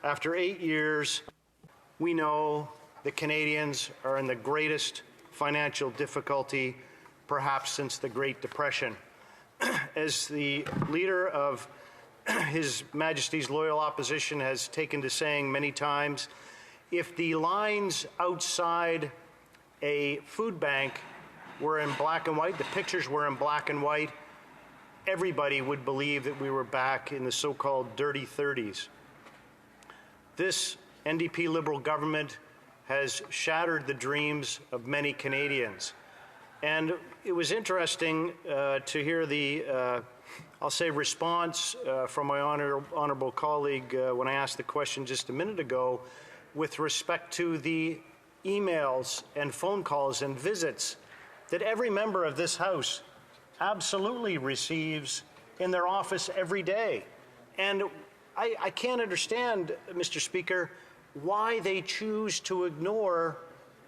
After 8 years, we know the Canadians are in the greatest financial difficulty, perhaps since the Great Depression. As the leader of His Majesty's loyal opposition has taken to saying many times, if the lines outside a food bank were in black and white, the pictures were in black and white, everybody would believe that we were back in the so-called dirty 30s. This NDP-Liberal government has shattered the dreams of many Canadians. And it was interesting to hear the, I'll say, response from my honourable colleague when I asked the question just a minute ago with respect to the emails and phone calls and visits that every member of this House absolutely receives in their office every day. And I can't understand, Mr. Speaker, why they choose to ignore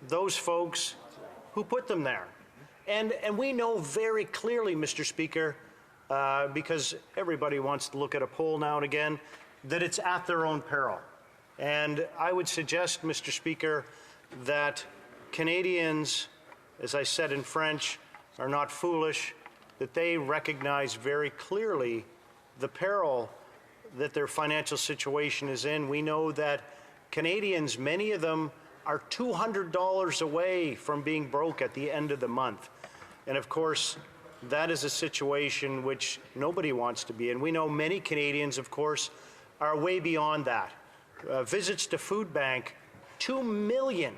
those folks who put them there. And we know very clearly, Mr. Speaker, because everybody wants to look at a poll now and again, that it's at their own peril. And I would suggest, Mr. Speaker, that Canadians, as I said in French, are not foolish, that they recognize very clearly the peril that their financial situation is in. We know that Canadians, many of them, are $200 away from being broke at the end of the month. And of course, that is a situation which nobody wants to be in. We know many Canadians, of course, are way beyond that. Visits to food bank, 2 million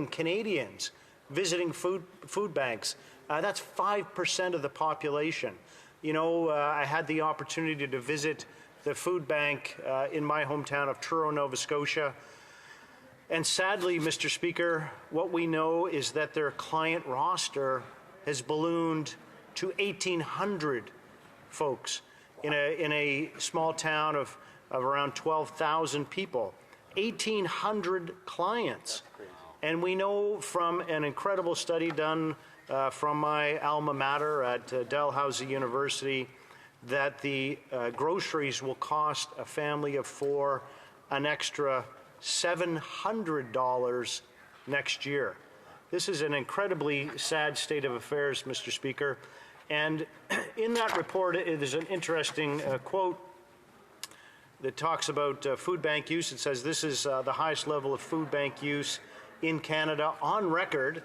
Canadians visiting food banks. That's 5% of the population. You know, I had the opportunity to visit the food bank in my hometown of Truro, Nova Scotia. And sadly, Mr. Speaker, what we know is that their client roster has ballooned to 1,800 folks in a small town of around 12,000 people. 1,800 clients. And we know from an incredible study done from my alma mater at Dalhousie University that the groceries will cost a family of 4 an extra $700 next year. This is an incredibly sad state of affairs, Mr. Speaker. And in that report, there's an interesting quote that talks about food bank use. It says this is the highest level of food bank use in Canada on record.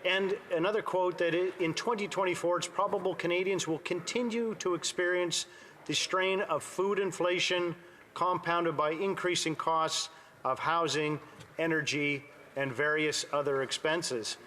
And another quote that in 2024, it's probable Canadians will continue to experience the strain of food inflation compounded by increasing costs of housing, energy, and various other expenses.